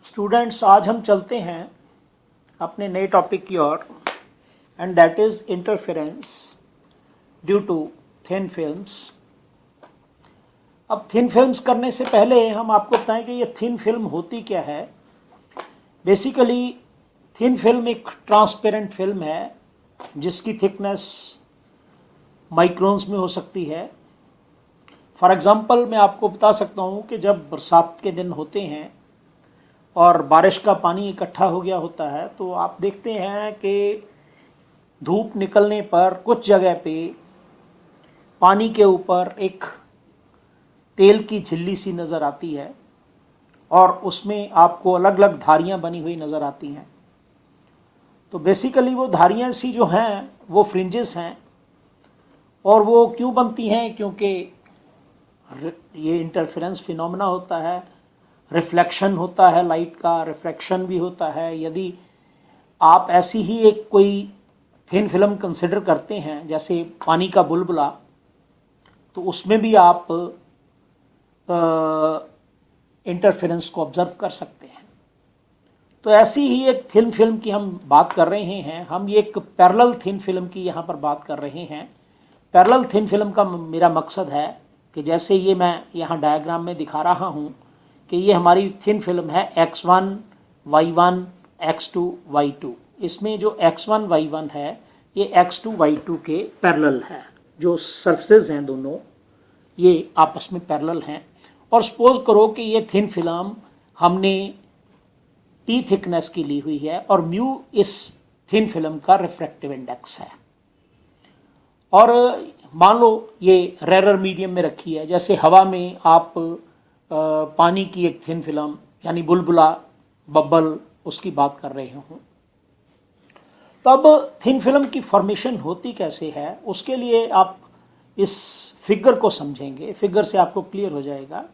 Students, आज हम चलते हैं अपने नए टॉपिक की ओर, and that is interference due to thin films. अब थिन फिल्म्स करने से पहले हम आपको बताएं कि ये थिन फिल्म होती क्या है। बेसिकली थिन फिल्म एक ट्रांसपेरेंट फिल्म है जिसकी थिकनेस माइक्रोन्स में हो सकती है। फॉर एग्ज़ाम्पल मैं आपको बता सकता हूँ कि जब बरसात के दिन होते हैं और बारिश का पानी इकट्ठा हो गया होता है तो आप देखते हैं कि धूप निकलने पर कुछ जगह पे पानी के ऊपर एक तेल की झिल्ली सी नज़र आती है और उसमें आपको अलग अलग धारियाँ बनी हुई नज़र आती हैं। तो बेसिकली वो धारियाँ सी जो हैं वो फ्रिंजेस हैं, और वो क्यों बनती हैं? क्योंकि ये इंटरफेरेंस फिनोमेना होता है, रिफ्लेक्शन होता है, लाइट का रिफ्रैक्शन भी होता है। यदि आप ऐसी ही एक कोई थिन फिल्म कंसिडर करते हैं जैसे पानी का बुलबुला, तो उसमें भी आप इंटरफेरेंस को ऑब्जर्व कर सकते हैं। तो ऐसी ही एक थिन फिल्म की हम बात कर रहे हैं। हम ये एक पैरेलल थिन फिल्म की यहाँ पर बात कर रहे हैं। पैरेलल थिन फिल्म का मेरा मकसद है कि जैसे ये मैं यहाँ डायग्राम में दिखा रहा हूँ कि ये हमारी थिन फिल्म है X1, Y1, X2, Y2। इसमें जो X1, Y1 है ये X2, Y2 के पैरेलल है। जो सरफेस हैं दोनों ये आपस में पैरेलल हैं। और सपोज करो कि ये थिन फिल्म हमने T थिकनेस की ली हुई है और म्यू इस थिन फिल्म का रिफ्रैक्टिव इंडेक्स है, और मान लो ये रेयर मीडियम में रखी है। जैसे हवा में आप पानी की एक थिन फिल्म यानी बुलबुला, बबल, उसकी बात कर रहे हूँ। तब थिन फिल्म की फॉर्मेशन होती कैसे है उसके लिए आप इस फिगर को समझेंगे। फिगर से आपको क्लियर हो जाएगा।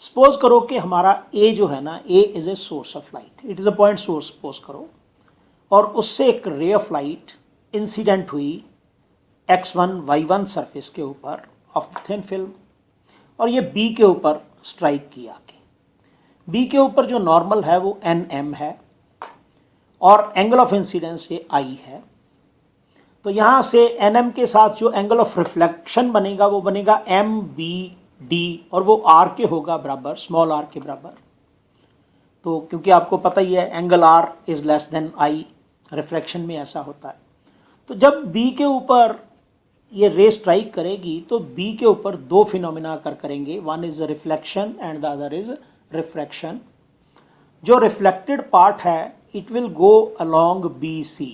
सपोज करो कि हमारा ए जो है ना, A is a source of light, it is a point source suppose करो, और उससे एक रे ऑफ लाइट इंसिडेंट हुई X1, Y1 सरफेस के ऊपर ऑफ द थिन फिल्म, और ये बी के ऊपर स्ट्राइक किया के बी के ऊपर जो नॉर्मल है वो NM है और एंगल ऑफ इंसिडेंस ये I है। तो यहाँ से NM के साथ जो एंगल ऑफ रिफ्लेक्शन बनेगा वो बनेगा MBD, और वो R के होगा बराबर, स्मॉल r के बराबर। तो क्योंकि आपको पता ही है angle R is less than I, reflection में ऐसा होता है। तो जब B के ऊपर ये रे स्ट्राइक करेगी तो बी के ऊपर दो फिनोमिना करेंगे। One is reflection and the other is refraction. जो रिफ्लेक्टेड पार्ट है it will go along BC,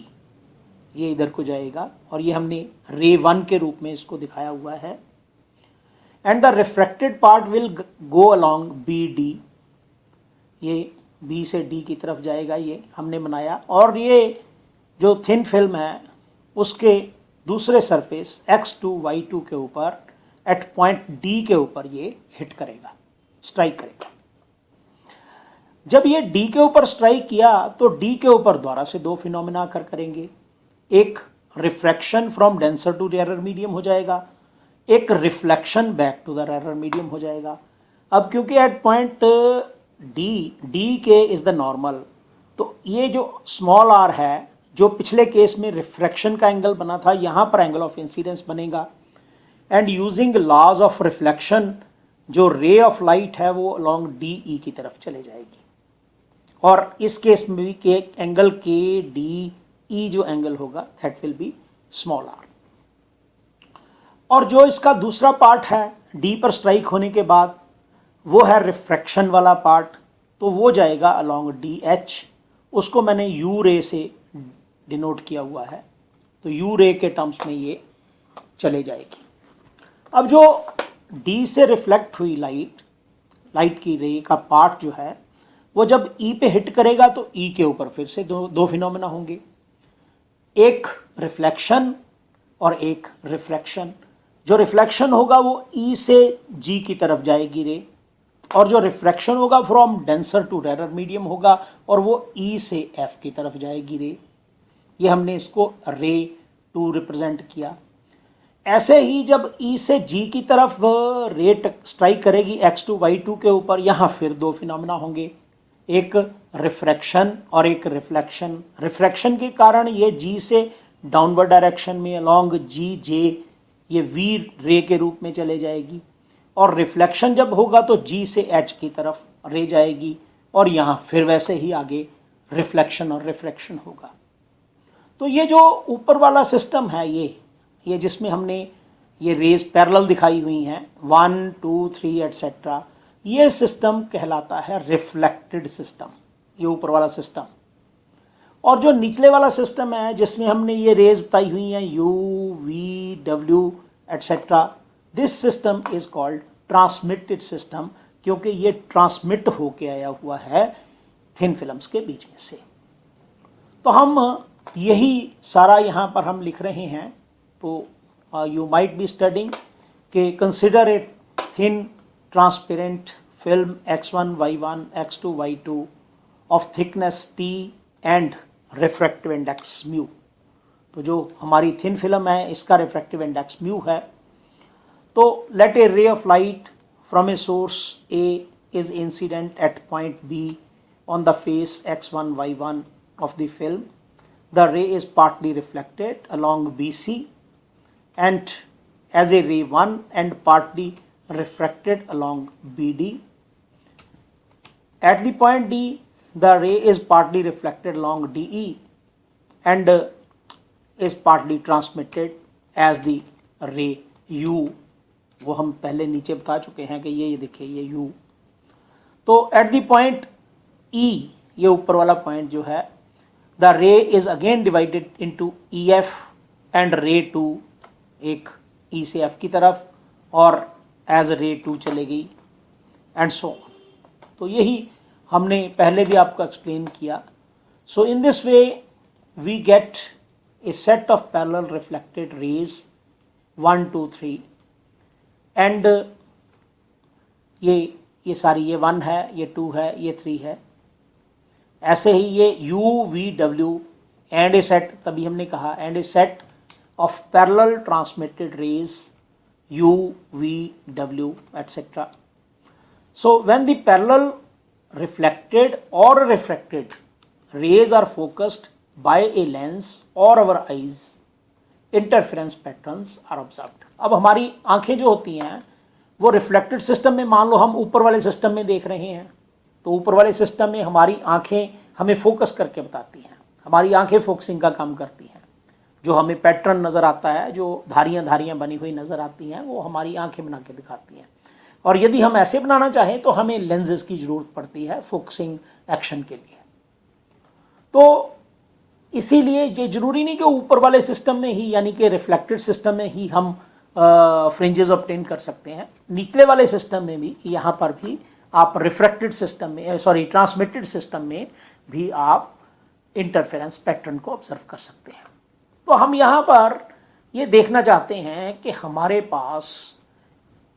ये इधर को जाएगा, और ये हमने रे 1 के रूप में इसको दिखाया हुआ है। And the refracted part will go along BD, ये B से D की तरफ जाएगा, ये हमने बनाया। और ये जो थिन फिल्म है उसके दूसरे सरफेस X2, Y2 के ऊपर एट पॉइंट D के ऊपर ये हिट करेगा, स्ट्राइक करेगा। जब ये D के ऊपर स्ट्राइक किया तो D के ऊपर द्वारा से दो फिनोमिना करेंगे। एक refraction from denser to rare medium हो जाएगा, एक reflection back to the rare medium हो जाएगा। अब क्योंकि एट पॉइंट D के इज द नॉर्मल, तो ये जो स्मॉल r है, जो पिछले केस में रिफ्रैक्शन का एंगल बना था, यहाँ पर एंगल ऑफ इंसिडेंस बनेगा। And using laws of reflection जो रे ऑफ लाइट है वो अलोंग DE की तरफ चले जाएगी, और इस केस में भी के एंगल KDE जो एंगल होगा that will B small r। और जो इसका दूसरा पार्ट है D पर स्ट्राइक होने के बाद वो है रिफ्रैक्शन वाला पार्ट, तो वो जाएगा अलोंग DH। उसको मैंने U रे से डिनोट किया हुआ है, तो U रे के टर्म्स में ये चले जाएगी। अब जो D से रिफ्लेक्ट हुई लाइट की रे का पार्ट जो है वो जब E पे हिट करेगा तो E के ऊपर फिर से दो फिनोमेना होंगे, एक रिफ्लेक्शन और एक रिफ्रैक्शन। जो रिफ्लेक्शन होगा वो E से G की तरफ जाएगी रे, और जो रिफ्रैक्शन होगा from denser to rare medium होगा और वो E से F की तरफ जाएगी रे। ये हमने इसको रे 2 रिप्रेजेंट किया। ऐसे ही जब E से G की तरफ रे स्ट्राइक करेगी X2, Y2 के ऊपर, यहाँ फिर दो फिनोमेना होंगे, एक रिफ्रैक्शन और एक रिफ्लेक्शन। रिफ्रैक्शन के कारण ये जी से डाउनवर्ड डायरेक्शन में अलोंग जी जे ये वी रे के रूप में चले जाएगी, और रिफ्लेक्शन जब होगा तो जी से एच की तरफ रे जाएगी, और यहाँ फिर वैसे ही आगे रिफ्लेक्शन और रिफ्रैक्शन होगा। तो ये जो ऊपर वाला सिस्टम है, ये जिसमें हमने ये रेज पैरेलल दिखाई हुई हैं 1 2 3 एटसेट्रा, ये सिस्टम कहलाता है रिफ्लेक्टेड सिस्टम, ये ऊपर वाला सिस्टम। और जो निचले वाला सिस्टम है जिसमें हमने ये रेज बताई हुई हैं you V W etcetera, this system is called transmitted system, क्योंकि ये ट्रांसमिट होके आया हुआ है थिन फिल्म्स के बीच में से। तो हम यही सारा यहाँ पर हम लिख रहे हैं। तो यू माइट बी स्टडिंग कि consider a thin transparent film x1 y1 x2 y2 of thickness t and refractive index mu. तो जो हमारी थिन फिल्म है इसका रिफ्रैक्टिव इंडेक्स म्यू है। तो let a ray of light from a source a is incident at point b on the face x1 y1 of the film. The ray is partly reflected along BC and as a ray 1 and partly refracted along BD. At the point D, the ray is partly reflected along DE and is partly transmitted as the ray U. वो हम पहले नीचे बता चुके हैं कि ये देखिए ये U। तो एट द पॉइंट E, ये ऊपर वाला पॉइंट जो है, द रे is again divided into EF and रे 2, एक E से F की तरफ और एज रे 2 चलेगी एंड सो ऑन। तो यही हमने पहले भी आपको एक्सप्लेन किया। So in this way we get a set of parallel reflected rays 1 2 3 and ये सारी, ये 1 है, ये 2 है, ये 3 है। ऐसे ही ये U V W and a set, तभी हमने कहा and a set of parallel transmitted rays U V W etcetera. So when the parallel reflected or refracted rays are focused by a lens or our eyes, interference patterns are observed। अब हमारी आंखें जो होती हैं वो reflected system में, मान लो हम ऊपर वाले सिस्टम में देख रहे हैं, तो ऊपर वाले सिस्टम में हमारी आंखें हमें फोकस करके बताती हैं, हमारी आंखें फोकसिंग का काम करती हैं। जो हमें पैटर्न नज़र आता है, जो धारियाँ धारियाँ बनी हुई नज़र आती हैं, वो हमारी आंखें बना के दिखाती हैं। और यदि हम ऐसे बनाना चाहें तो हमें लेंसेज की ज़रूरत पड़ती है फोकसिंग एक्शन के लिए। तो इसीलिए ये ज़रूरी नहीं कि ऊपर वाले सिस्टम में ही, यानी कि रिफ्लेक्टेड सिस्टम में ही हम फ्रिंजेस ऑब्टेन कर सकते हैं। निचले वाले सिस्टम में भी, यहाँ पर भी आप रिफ्रैक्टेड सिस्टम में, ट्रांसमिटेड सिस्टम में भी आप इंटरफेरेंस पैटर्न को ऑब्जर्व कर सकते हैं। तो हम यहाँ पर ये देखना चाहते हैं कि हमारे पास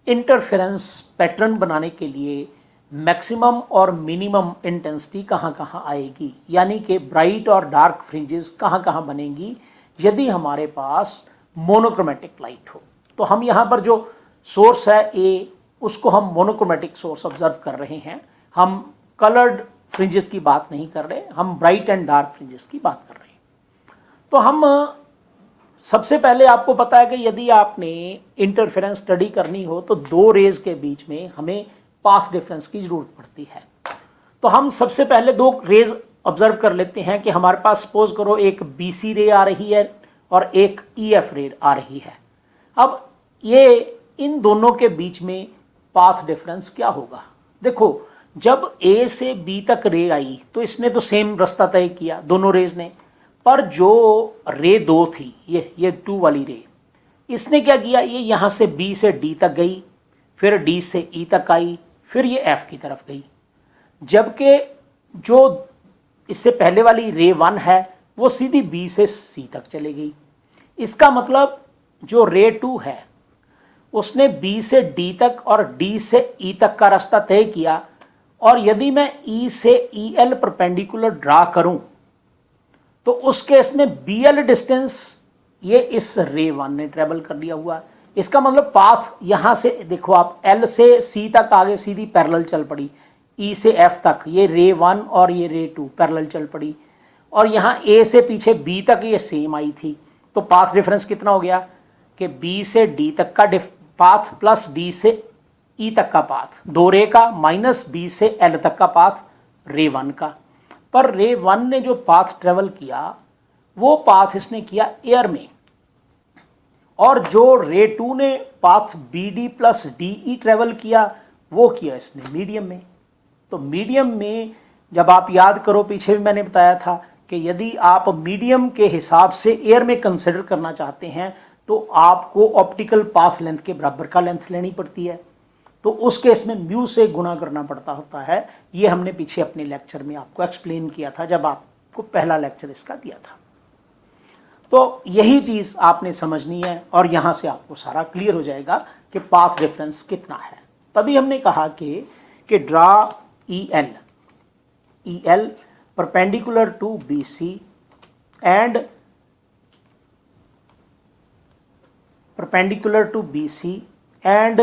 इंटरफेरेंस पैटर्न बनाने के लिए मैक्सिमम और मिनिमम इंटेंसिटी कहाँ कहाँ आएगी, यानी कि ब्राइट और डार्क फ्रिंजेस कहाँ कहाँ बनेंगी यदि हमारे पास मोनोक्रोमेटिक लाइट हो। तो हम यहाँ पर जो सोर्स है ए, उसको हम मोनोक्रोमेटिक सोर्स ऑब्जर्व कर रहे हैं। हम कलर्ड फ्रिंजेस की बात नहीं कर रहे, हम ब्राइट एंड डार्क फ्रिंजेस की बात कर रहे हैं। तो हम सबसे पहले आपको पता है कि यदि आपने इंटरफेरेंस स्टडी करनी हो तो दो रेज के बीच में हमें पाथ डिफरेंस की ज़रूरत पड़ती है। तो हम सबसे पहले दो रेज ऑब्जर्व कर लेते हैं कि हमारे पास सपोज करो एक BC रे आ रही है और एक EF रे आ रही है। अब ये इन दोनों के बीच में पाथ डिफरेंस क्या होगा? देखो, जब A से B तक रे आई तो इसने तो सेम रास्ता तय किया दोनों रेज ने, पर जो रे 2 थी, ये 2 वाली रे, इसने क्या किया, ये यहाँ से B से D तक गई, फिर D से E तक आई, फिर ये F की तरफ गई। जबकि जो इससे पहले वाली रे 1 है वो सीधी B से C तक चली गई। इसका मतलब जो रे 2 है उसने B से D तक और D से E तक का रास्ता तय किया, और यदि मैं E से EL परपेंडिकुलर ड्रा करूं तो उस केस में BL डिस्टेंस ये इस रे 1 ने ट्रेवल कर लिया हुआ। इसका मतलब पाथ यहाँ से देखो आप L से C तक आगे सीधी पैरेलल चल पड़ी, ई से एफ तक ये रे 1 और ये रे 2 पैरेलल चल पड़ी, और यहाँ ए से पीछे बी तक ये सेम आई थी, तो पाथ डिफरेंस कितना हो गया कि बी से डी तक का पाथ प्लस डी से ई तक का पाथ, दो रे का माइनस बी से एल तक का पाथ रे 1 का। पर रे 1 ने जो पाथ ट्रेवल किया वो पाथ इसने किया एयर में, और जो रे 2 ने path B D plus D E travel किया वो किया इसने मीडियम में। तो मीडियम में जब आप याद करो, पीछे भी मैंने बताया था कि यदि आप मीडियम के हिसाब से एयर में कंसिडर करना चाहते हैं तो आपको ऑप्टिकल पाथ लेंथ के बराबर का लेंथ लेनी पड़ती है, तो उस केस में म्यू से गुना करना पड़ता होता है। ये हमने पीछे अपने लेक्चर में आपको एक्सप्लेन किया था जब आपको पहला लेक्चर इसका दिया था। तो यही चीज़ आपने समझनी है और यहाँ से आपको सारा क्लियर हो जाएगा कि पाथ डिफरेंस कितना है। तभी हमने कहा कि draw E L perpendicular to B C and perpendicular to B C and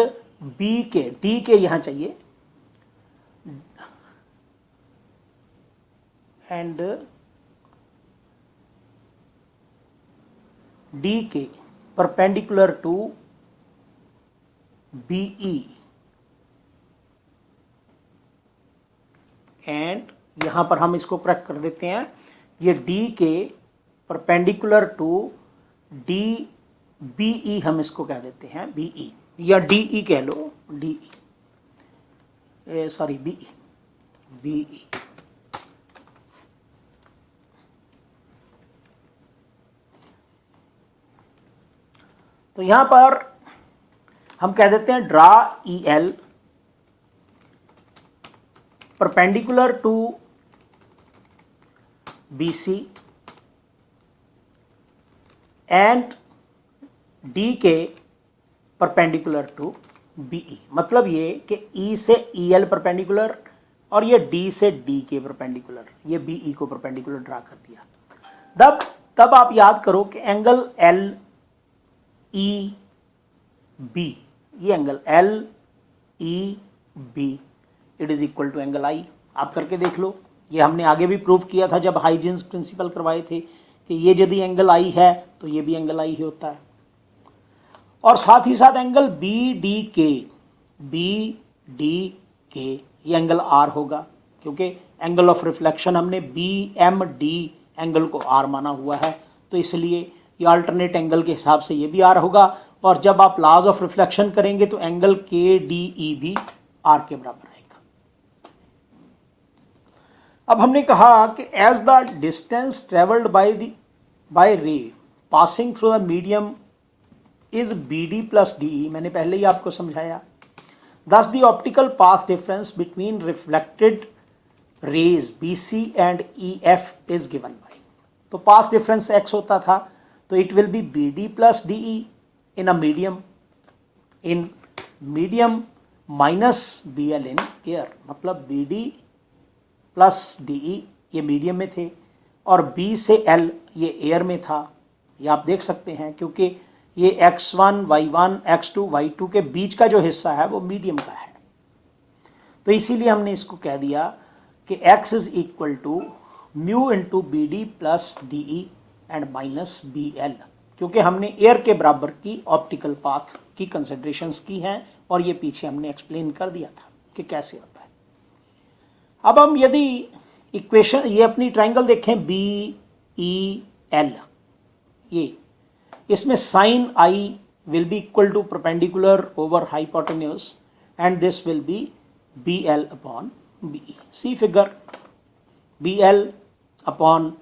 B K D K यहाँ चाहिए and D K perpendicular to B E and यहाँ पर हम इसको करेक्ट कर देते हैं, ये D K perpendicular to D B E हम इसको कह देते हैं बी ई, या डी ई कह लो, D E sorry B E. तो यहाँ पर हम कह देते हैं draw E L perpendicular to B C and D K perpendicular to B E. मतलब ये कि ई से ई एल परपेंडिकुलर और ये डी से डी के परपेंडिकुलर, ये बी ई को परपेंडिकुलर ड्रा कर दिया। तब आप याद करो कि एंगल एल ई बी, ये angle L E B it is equal to angle I. आप करके देख लो, ये हमने आगे भी प्रूव किया था जब हाइजेंस प्रिंसिपल करवाए थे कि ये यदि एंगल आई है तो ये भी एंगल आई ही होता है। और साथ ही साथ एंगल बी डी के ये एंगल आर होगा, क्योंकि एंगल ऑफ रिफ्लेक्शन हमने बी एम डी एंगल को आर माना हुआ है, तो इसलिए ये अल्टरनेट एंगल के हिसाब से ये भी आर होगा। और जब आप लॉज ऑफ रिफ्लेक्शन करेंगे तो एंगल के डी ई भी आर के बराबर आएगा। अब हमने कहा कि as the distance travelled by ray passing through the medium is B D plus D E, मैंने पहले ही आपको समझाया। Thus the optical path difference between reflected rays BC and EF is given by, तो path difference x होता था तो it will be BD plus DE in a medium, in medium minus BL in air, मतलब BD plus DE ये medium में थे और B से L ये एयर में था। ये आप देख सकते हैं क्योंकि ये x1, y1, x2, y2 के बीच का जो हिस्सा है वो मीडियम का है, तो इसीलिए हमने इसको कह दिया कि x is equal to mu into B D plus D E and minus B L, क्योंकि हमने एयर के बराबर की ऑप्टिकल पाथ की कंसिडरेशंस की हैं और ये पीछे हमने एक्सप्लेन कर दिया था कि कैसे होता है। अब हम यदि इक्वेशन ये अपनी ट्राइंगल देखें बी ई एल, ये इसमें sine I will be equal to perpendicular over hypotenuse and this will be B L upon B E. See figure B L upon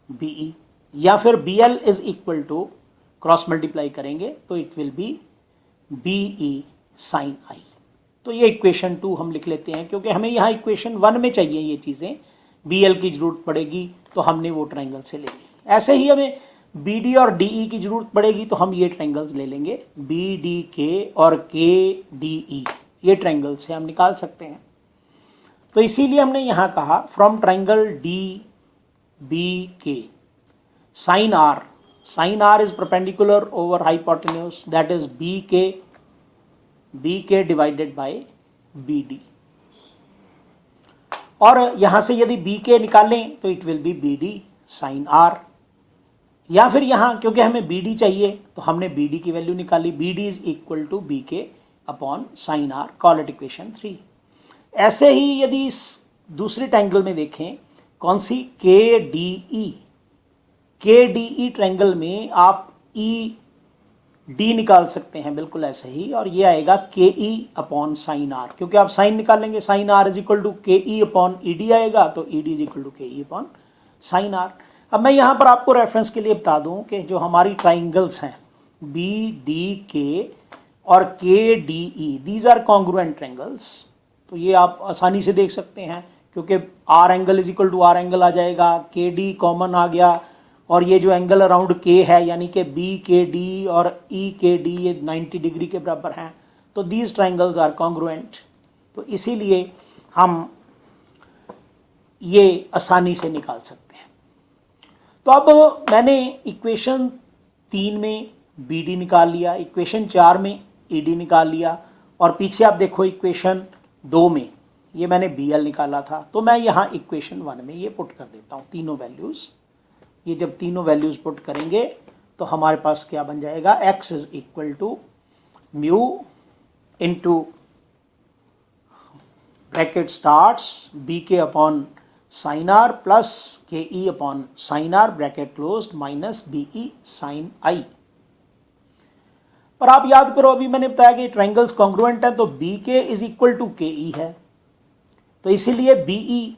B E, या फिर B L is equal to cross multiply करेंगे तो it will be B E sine I. तो ये equation 2 हम लिख लेते हैं क्योंकि हमें यहाँ इक्वेशन 1 में चाहिए ये चीज़ें, बी एल की जरूरत पड़ेगी तो हमने वो ट्राइंगल से ले ली। ऐसे ही हमें बी डी और डी ई की जरूरत पड़ेगी तो हम ये ट्राइंगल्स ले लेंगे, बी डी के और के डी ई, ये ट्राइंगल से हम निकाल सकते हैं। तो इसीलिए हमने यहाँ कहा from triangle D B K sine r is perpendicular over hypotenuse that is B K divided by B D. और यहाँ से यदि बी के निकालें तो it will be B D sine r, या फिर यहाँ क्योंकि हमें बी डी चाहिए तो हमने बी डी की वैल्यू निकाली, B D is equal to B K upon sine R, call it equation 3। ऐसे ही यदि इस दूसरे ट्रायंगल में देखें, कौन सी, के डी ई, के डी ई ट्रायंगल में आप ई डी निकाल सकते हैं बिल्कुल ऐसे ही, और ये आएगा के ई अपॉन साइन आर, क्योंकि आप साइन निकालेंगे, sine r is equal to K E upon E D आएगा, तो E D is equal to K E upon sine are. अब मैं यहाँ पर आपको रेफरेंस के लिए बता दूँ कि जो हमारी ट्राइंगल्स हैं बी डी के और K D E, these are congruent triangles, तो ये आप आसानी से देख सकते हैं क्योंकि R angle is equal to R angle आ जाएगा, के डी कॉमन आ गया, और ये जो एंगल अराउंड के है यानी कि बी के डी और ई के डी ये 90 डिग्री के बराबर हैं, तो दीज ट्रायंगल्स आर कॉन्ग्रुएंट, तो इसीलिए हम ये आसानी से निकाल सकते हैं। तो अब मैंने इक्वेशन 3 में बी डी निकाल लिया, इक्वेशन 4 में ई डी निकाल लिया, और पीछे आप देखो इक्वेशन 2 में ये मैंने बी एल निकाला था, तो मैं यहाँ इक्वेशन 1 में ये पुट कर देता हूँ तीनों वैल्यूज़। ये जब तीनों वैल्यूज़ पुट करेंगे तो हमारे पास क्या बन जाएगा, x is equal to mu into bracket starts B K upon sine are plus K E upon sine R bracket closed minus B E sine I. और आप याद करो अभी मैंने बताया कि ट्रायंगल्स कॉन्ग्रुएंट है, तो B K is equal to K ई है, तो इसीलिए B E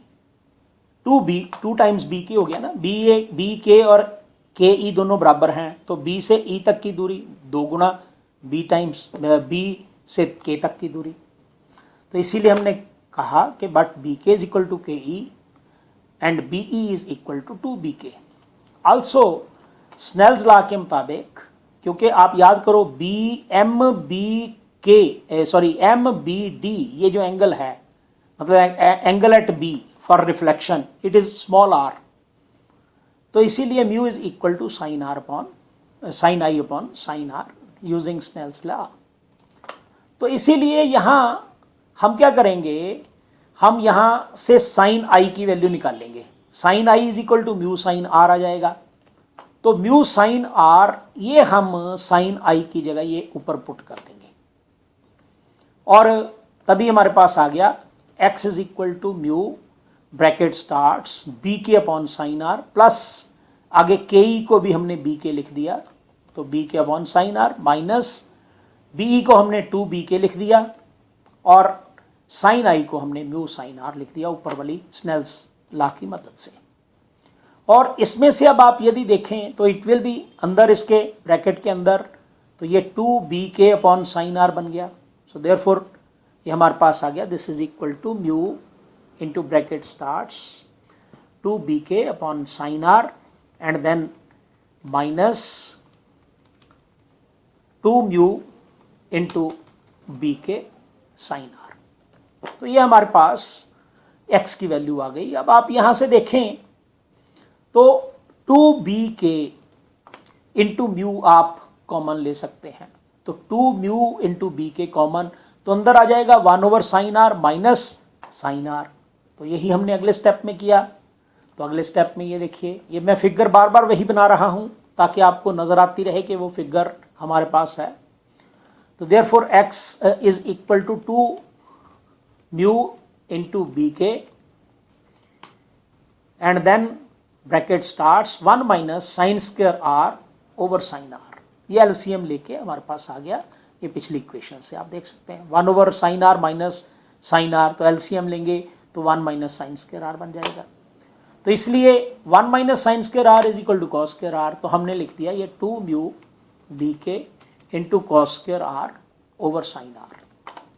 two times B K हो गया ना, बी के और के ई दोनों बराबर हैं, तो बी से ई तक की दूरी 2 गुना बी टाइम्स बी से के तक की दूरी, तो इसीलिए हमने कहा कि but B K is equal to K E and B E is equal to 2 B K. Also Snell's law के मुताबिक, क्योंकि आप याद करो एम बी डी ये जो एंगल है, मतलब angle at B for reflection it is small r, तो इसीलिए mu is equal to sine r upon sine i upon sine r using Snell's law. तो इसीलिए यहाँ हम क्या करेंगे, हम यहाँ से साइन आई की वैल्यू निकालेंगे, sine I is equal to mu sine R आ जाएगा, तो म्यू साइन आर ये हम साइन आई की जगह ये ऊपर पुट कर देंगे, और तभी हमारे पास आ गया x is equal to mu bracket starts B K upon sine are plus आगे के ई को भी हमने बी के लिख दिया, तो B K upon sine r minus B E को हमने 2 बी के लिख दिया, और साइन आई को हमने म्यू साइन आर लिख दिया ऊपर वाली स्नेल्स लॉ की मदद से। और इसमें से अब आप यदि देखें तो इट विल बी अंदर इसके ब्रैकेट के अंदर, तो ये 2 B K upon sine are बन गया, सो देयरफॉर ये हमारे पास आ गया this is equal to mu into bracket starts 2 B K upon sine R and then minus 2 mu into B K sine are. तो ये हमारे पास x की वैल्यू आ गई। अब आप यहाँ से देखें तो 2 बी के इंटू म्यू आप कॉमन ले सकते हैं, तो 2 mu into B K common, तो अंदर आ जाएगा 1 over sine r minus sine are, तो यही हमने अगले स्टेप में किया। तो अगले स्टेप में ये देखिए, ये मैं फिगर बार बार वही बना रहा हूँ ताकि आपको नज़र आती रहे कि वो फिगर हमारे पास है। तो therefore x is equal to 2 mu into B K and then bracket starts 1 minus sine square are over sine R, ये एलसीएम लेके हमारे पास आ गया। ये पिछली इक्वेशन से आप देख सकते हैं 1 over sine r minus sine are, तो एलसीएम लेंगे तो 1 माइनस साइन स्क्वायर आर बन जाएगा। तो इसलिए 1 minus sine square r is equal to cos square r, तो हमने लिख दिया ये 2 mu B K into cos square are over sine are.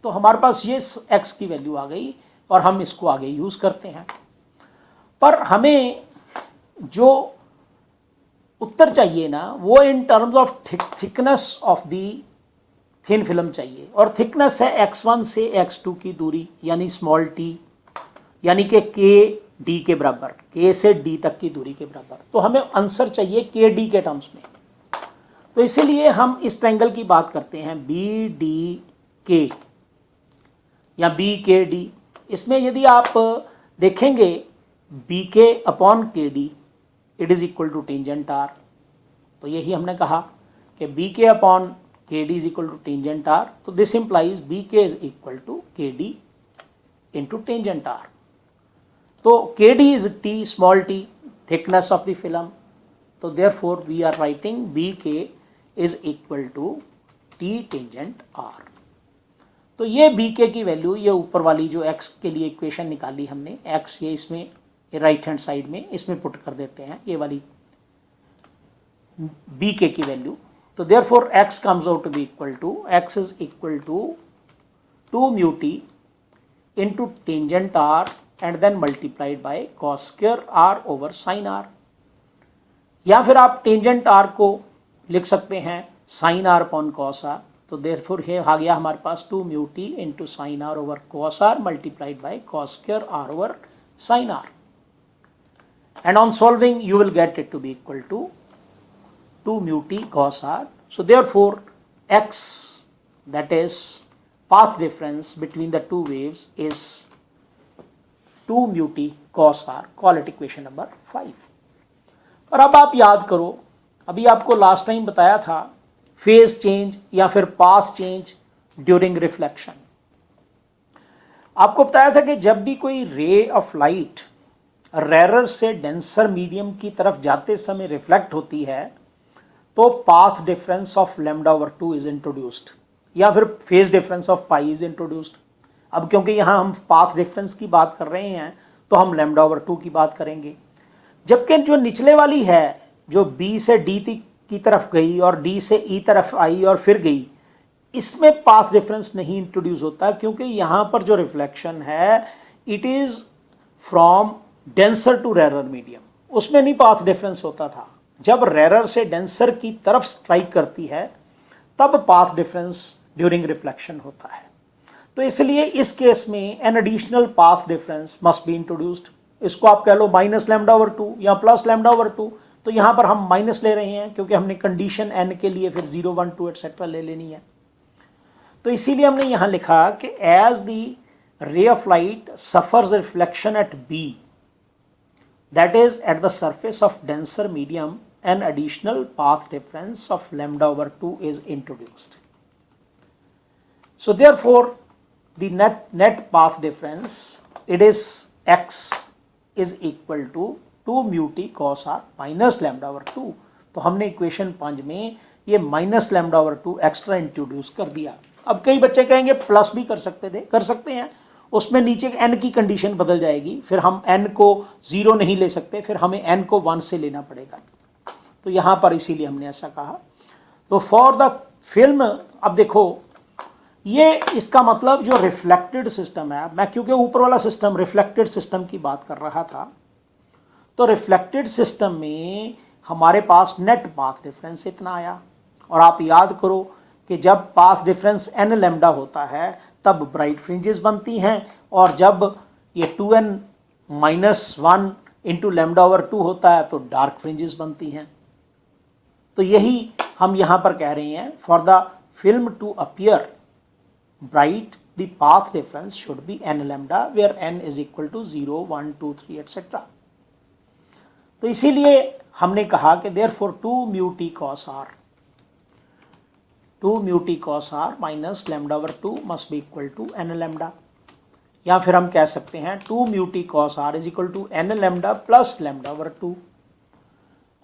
तो हमारे पास ये x की वैल्यू आ गई और हम इसको आगे यूज़ करते हैं। पर हमें जो उत्तर चाहिए ना वो in terms of thickness of the thin film चाहिए, और थिकनेस है x1 से x2 की दूरी यानी स्मॉल t, यानी कि k d के बराबर, k से d तक की दूरी के बराबर। तो हमें आंसर चाहिए k d के टर्म्स में। तो इसीलिए हम इस ट्रायंगल की बात करते हैं बी डी के या बी के डी। इसमें यदि आप देखेंगे B K upon K D it is equal to tangent R. तो यही हमने कहा कि B K upon K D is equal to tangent R, तो this implies B K is equal to K D into tangent R. तो K D is T small T thickness of the film, तो therefore we are writing B K is equal to T tangent R. तो ये B के की value, ये ऊपर वाली जो एक्स के लिए इक्वेशन निकाली हमने, एक्स ये इसमें राइट हैंड साइड में इसमें पुट कर देते हैं ये वाली बी के की वैल्यू। तो therefore x comes out to be equal to, x is equal to 2 mu t into tangent r and then multiplied by cos square are over sine r. या फिर आप टेंजेंट आर को लिख सकते हैं sine r upon cos r. तो therefore ये आ गया हमारे पास 2 mu t into sine r over cos r multiplied by cos square are over sine are. And on solving you will get it to be equal to 2 mu t cos r. So therefore x, that is path difference between the two waves, is 2 mu t cos r. Call it equation number 5. और अब आप याद करो, अभी आपको last time बताया था phase change या फिर पाथ चेंज ड्यूरिंग रिफ्लेक्शन। आपको बताया था कि जब भी कोई रे ऑफ लाइट रेरर से डेंसर मीडियम की तरफ जाते समय रिफ्लेक्ट होती है तो path difference of lambda over 2 is introduced, या फिर phase difference of pi is introduced. अब क्योंकि यहाँ हम पाथ डिफरेंस की बात कर रहे हैं तो हम लैम्डा ओवर 2 की बात करेंगे। जबकि जो निचले वाली है, जो बी से डी की तरफ गई और डी से ई तरफ आई और फिर गई, इसमें पाथ डिफरेंस नहीं इंट्रोड्यूस होता, क्योंकि यहाँ पर जो रिफ्लेक्शन है it is from denser to rarer medium, उसमें नहीं पाथ डिफरेंस होता था। जब रेरर से डेंसर की तरफ स्ट्राइक करती है तब पाथ डिफरेंस ड्यूरिंग रिफ्लेक्शन होता है। तो इसलिए इस केस में an additional path difference must be introduced. इसको आप कह लो माइनस लैम्डा ओवर 2 या प्लस लैम्डा ओवर 2। तो यहाँ पर हम माइनस ले रहे हैं क्योंकि हमने कंडीशन एन के लिए फिर 0, 1, 2 एटसेट्रा ले लेनी है। तो इसीलिए हमने यहाँ लिखा कि as the ray of light suffers reflection at B, that is at the surface of denser medium, an additional path difference of lambda over 2 is introduced. So therefore the net path difference, it is x is equal to 2 mu t cos r minus lambda over 2. तो हमने equation 5 में ये minus lambda over 2 extra introduce कर दिया। अब कई बच्चे कहेंगे प्लस भी कर सकते हैं, उसमें नीचे n की कंडीशन बदल जाएगी, फिर हम n को 0 नहीं ले सकते, फिर हमें n को 1 से लेना पड़ेगा। तो यहाँ पर इसीलिए हमने ऐसा कहा। तो फॉर द फिल्म, अब देखो ये इसका मतलब जो रिफ्लेक्टेड सिस्टम है, मैं क्योंकि ऊपर वाला सिस्टम रिफ्लेक्टेड सिस्टम की बात कर रहा था, तो रिफ्लेक्टेड सिस्टम में हमारे पास नेट पाथ डिफरेंस इतना आया। और आप याद करो कि जब पाथ डिफरेंस n लैम्डा होता है तब ब्राइट फ्रिंजेस बनती हैं, और जब ये 2n-1 इंटू लैम्डा ओवर 2 होता है तो डार्क फ्रिंजेस बनती हैं। तो यही हम यहाँ पर कह रहे हैं, for the film to appear bright the path difference should be n lambda where n is equal to 0, 1, 2, 3 etcetera. तो इसीलिए हमने कहा कि therefore 2 mu t cos r, 2 mu t cos r minus lambda over 2 must be equal to n lambda, या फिर हम कह सकते हैं 2 mu t cos r is equal to n lambda plus lambda over 2।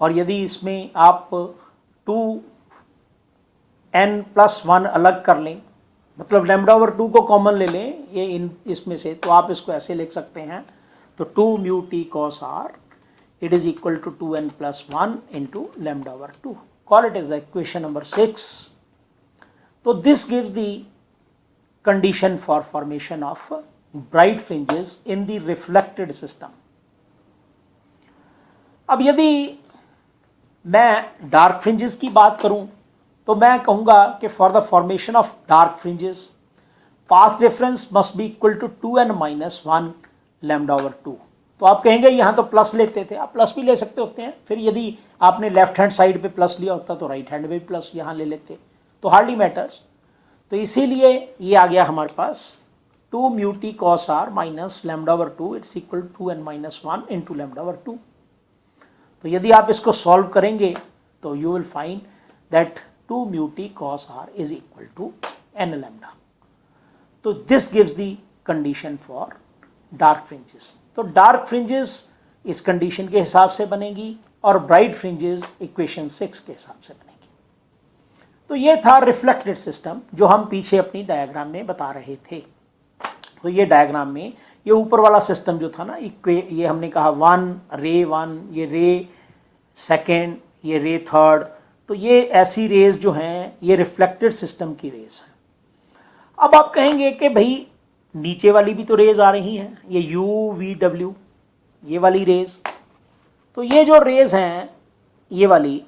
और यदि इसमें आप 2n+1 अलग कर लें, मतलब लैम्डा ओवर 2 को कॉमन ले लें ये इसमें से, तो आप इसको ऐसे लिख सकते हैं। तो 2 mu t cos r it is equal to 2n+1 into lambda over 2. Call it as equation number 6. So this gives the condition for formation of bright fringes in the reflected system. अब यदि मैं dark fringes की बात करूं तो मैं कहूंगा कि for the formation of dark fringes path difference must be equal to 2n-1 lambda over 2। तो आप कहेंगे यहाँ तो प्लस लेते थे, आप प्लस भी ले सकते होते हैं, फिर यदि आपने लेफ्ट हैंड साइड पे प्लस लिया होता तो राइट हैंड में भी प्लस यहाँ ले लेते, तो हार्डली मैटर्स। तो इसीलिए ये आ गया हमारे पास 2 mu t cos r minus lambda over 2 it's equal to n minus 1 into lambda over 2। तो यदि आप इसको सॉल्व करेंगे तो you will find that 2 mu t cos r is equal to n lambda। तो this gives the condition for dark fringes. तो dark fringes इस condition के हिसाब से बनेगी और ब्राइट फ्रिंजेस इक्वेशन 6 के हिसाब से बनेगी। तो ये था रिफ्लेक्टेड सिस्टम जो हम पीछे अपनी डायग्राम में बता रहे थे। तो ये डायग्राम में ये ऊपर वाला सिस्टम जो था ना, ये हमने कहा 1 रे 1, ये रे सेकेंड, ये रे थर्ड। तो ये ऐसी रेज जो हैं ये रिफ्लेक्टेड सिस्टम की रेज है। अब आप कहेंगे कि भाई नीचे वाली भी तो रेज आ रही हैं, ये यू वी डब्ल्यू, ये वाली रेज। तो ये जो रेज हैं ये वाली,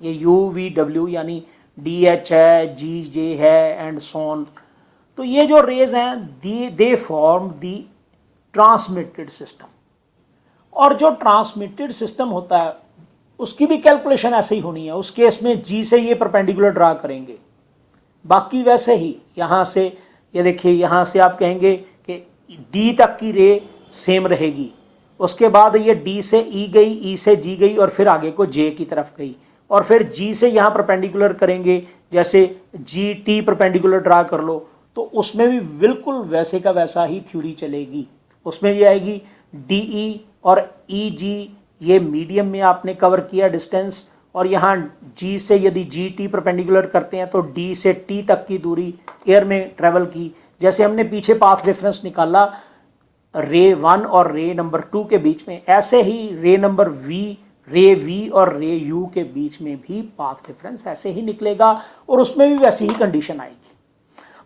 ये यू वी डब्ल्यू यानी डी एच है, जी जे है एंड सोन। तो ये जो रेज हैं they form the transmitted system. और जो ट्रांसमिटेड सिस्टम होता है उसकी भी कैलकुलेशन ऐसे ही होनी है। उस केस में जी से ये परपेंडिकुलर ड्रा करेंगे, बाकी वैसे ही यहाँ से ये देखिए, यहाँ से आप कहेंगे कि डी तक की रे सेम रहेगी, उसके बाद ये डी से ई गई, ई से जी गई और फिर आगे को जे की तरफ गई, और फिर जी से यहाँ परपेंडिकुलर करेंगे, जैसे जी टी परपेंडिकुलर ड्रा कर लो। तो उसमें भी बिल्कुल वैसे का वैसा ही थ्योरी चलेगी। उसमें ये आएगी डी ई और ई जी, ये मीडियम में आपने कवर किया डिस्टेंस, और यहाँ जी से यदि जी टी परपेंडिकुलर करते हैं तो डी से टी तक की दूरी एयर में ट्रेवल की। जैसे हमने पीछे पाथ डिफरेंस निकाला रे 1 और रे नंबर 2 के बीच में, ऐसे ही रे नंबर वी, रे वी और रे यू के बीच में भी पाथ डिफरेंस ऐसे ही निकलेगा और उसमें भी वैसी ही कंडीशन आएगी।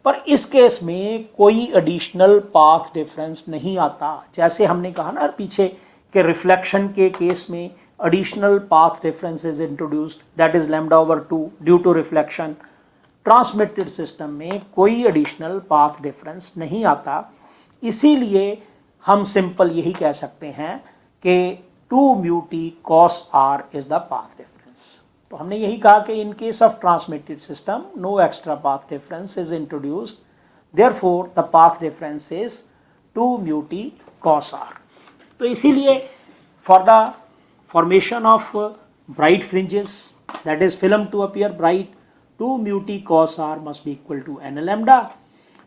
पर इस केस में कोई एडिशनल पाथ डिफरेंस नहीं आता। जैसे हमने कहा ना पीछे कि रिफ्लेक्शन के केस में additional path difference is introduced, that is lambda over 2 due to reflection। Transmitted system में कोई एडिशनल पाथ डिफरेंस नहीं आता, इसीलिए हम सिंपल यही कह सकते हैं कि 2 mu t cos r is the path difference। तो हमने यही कहा कि in case of transmitted system no extra path difference is introduced, therefore the path difference is 2 mu t cos r। तो इसीलिए for the formation of bright fringes, that is film to appear bright, 2 mu t cos r must be equal to n lambda,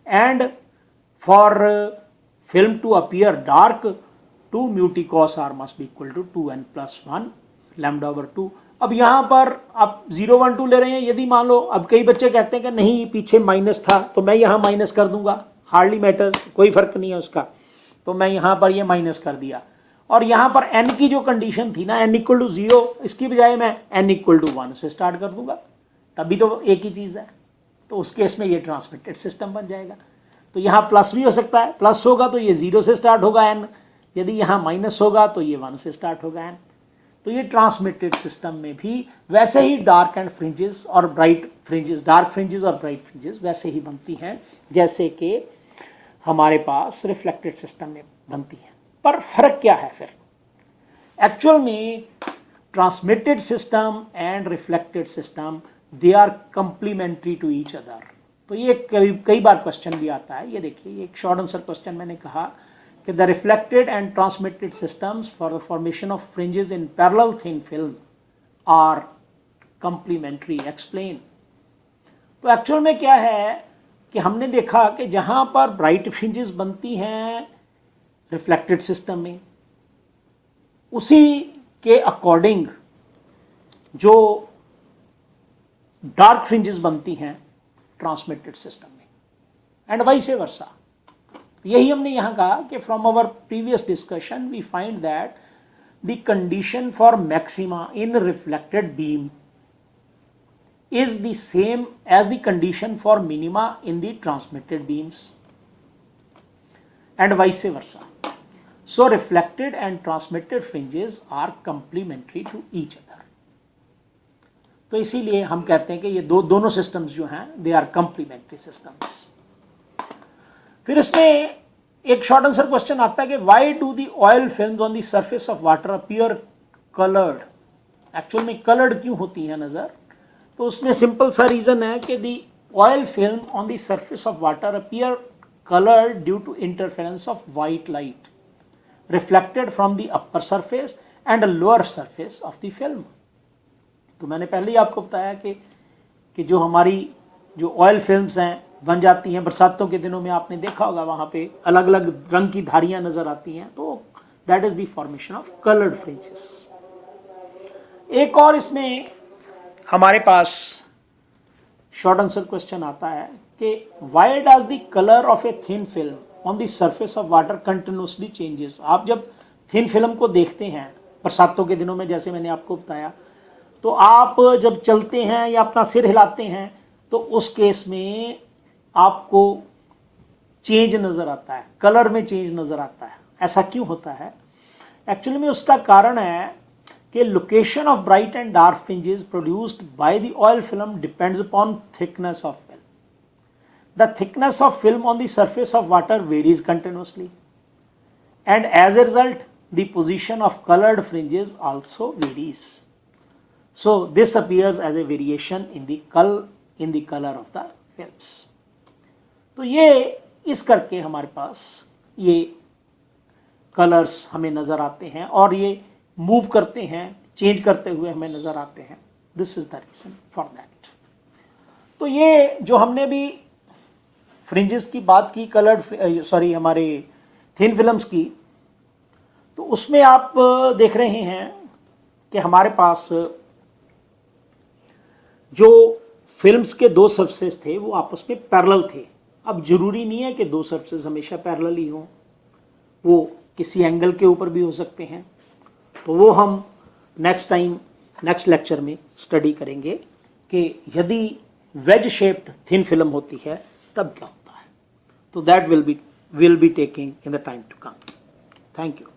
and for film to appear dark, 2 mu t cos r must be equal to 2n plus 1 lambda over 2। अब यहाँ पर आप 0 1 2 ले रहे हैं। यदि मान लो अब कई बच्चे कहते हैं कि नहीं पीछे माइनस था तो मैं यहाँ माइनस कर दूंगा, हार्डली मैटर, कोई फर्क नहीं है उसका, तो मैं यहाँ पर ये माइनस कर दिया। और यहाँ पर n की जो कंडीशन थी ना, n इक्वल टू 0, इसकी बजाय मैं n इक्वल टू 1 से स्टार्ट कर दूंगा, तभी तो एक ही चीज़ है। तो उस केस में ये ट्रांसमिटेड सिस्टम बन जाएगा। तो यहाँ प्लस भी हो सकता है, प्लस होगा तो ये 0 से स्टार्ट होगा n, यदि यहाँ माइनस होगा तो ये 1 से स्टार्ट होगा n। तो ये ट्रांसमिटेड सिस्टम में भी वैसे ही डार्क एंड फ्रिंजेस और ब्राइट फ्रिंजेस, डार्क फ्रिंजेस और ब्राइट फ्रिंजेस वैसे ही बनती हैं जैसे कि हमारे पास रिफ्लेक्टेड सिस्टम में बनती हैं। पर फर्क क्या है फिर? एक्चुअल में transmitted system and reflected system they are complementary to each other. तो ये कई बार क्वेश्चन भी आता है। ये देखिए, एक शॉर्ट आंसर क्वेश्चन मैंने कहा कि the reflected and transmitted systems for the formation of fringes in parallel thin film are complementary, explain. तो एक्चुअल में क्या है कि हमने देखा कि जहां पर ब्राइट फ्रिंजेस बनती हैं रिफ्लेक्टेड सिस्टम में, उसी के अकॉर्डिंग जो डार्क फ्रिंजेस बनती हैं ट्रांसमिटेड सिस्टम में, एंड वाइस वर्सा। यही हमने यहां कहा कि from our previous discussion we find that the condition for maxima in reflected beam is the same as the condition for minima in the transmitted beams and vice versa. So reflected and transmitted fringes are complementary to each other. तो इसीलिए हम कहते हैं कि ये दोनों systems जो हैं दे आर कंप्लीमेंट्री सिस्टम्स। फिर इसमें एक शॉर्ट आंसर क्वेश्चन आता है कि why do the oil films on the surface of water appear coloured. Actual में कलर्ड क्यों होती है नजर? तो उसमें सिंपल सा रीजन है कि the oil film on the surface of water appear color due to interference of white light reflected from the upper surface and a lower surface of the film. तो मैंने पहले ही आपको बताया कि जो हमारी जो ऑयल फिल्म्स हैं बन जाती हैं बरसातों के दिनों में, आपने देखा होगा वहाँ पे अलग अलग रंग की धारियाँ नज़र आती हैं, तो that is the formation of coloured fringes. एक और इसमें हमारे पास शॉर्ट आंसर क्वेश्चन आता है कि why does the colour of a thin film on the surface of water continuously changes. आप जब थिन फिल्म को देखते हैं बरसातों के दिनों में, जैसे मैंने आपको बताया, तो आप जब चलते हैं या अपना सिर हिलाते हैं तो उस केस में आपको चेंज नज़र आता है, कलर में चेंज नज़र आता है। ऐसा क्यों होता है? एक्चुअली में उसका कारण है कि location of bright and dark fringes produced by the oil film depends upon thickness of film. The thickness of film on the surface of water varies continuously and as a result the position of colored fringes also varies. So this appears as a variation in the color of the films. तो ये इस करके हमारे पास ये colours हमें नज़र आते हैं और ये मूव करते हैं, चेंज करते हुए हमें नज़र आते हैं। This is the reason for that. तो ये जो हमने भी फ्रिंजेस की बात की, कलर्ड हमारे थिन फिल्म्स की, तो उसमें आप देख रहे हैं कि हमारे पास जो फिल्म्स के दो सरफेस थे वो आपस में पैरेलल थे। अब जरूरी नहीं है कि दो सरफेस हमेशा पैरेलल ही हों, वो किसी एंगल के ऊपर भी हो सकते हैं। तो वो हम नेक्स्ट लेक्चर में स्टडी करेंगे कि यदि वेज शेप्ड थिन फिल्म होती है तब क्या होता है। तो that will be taking in the time to come. Thank you.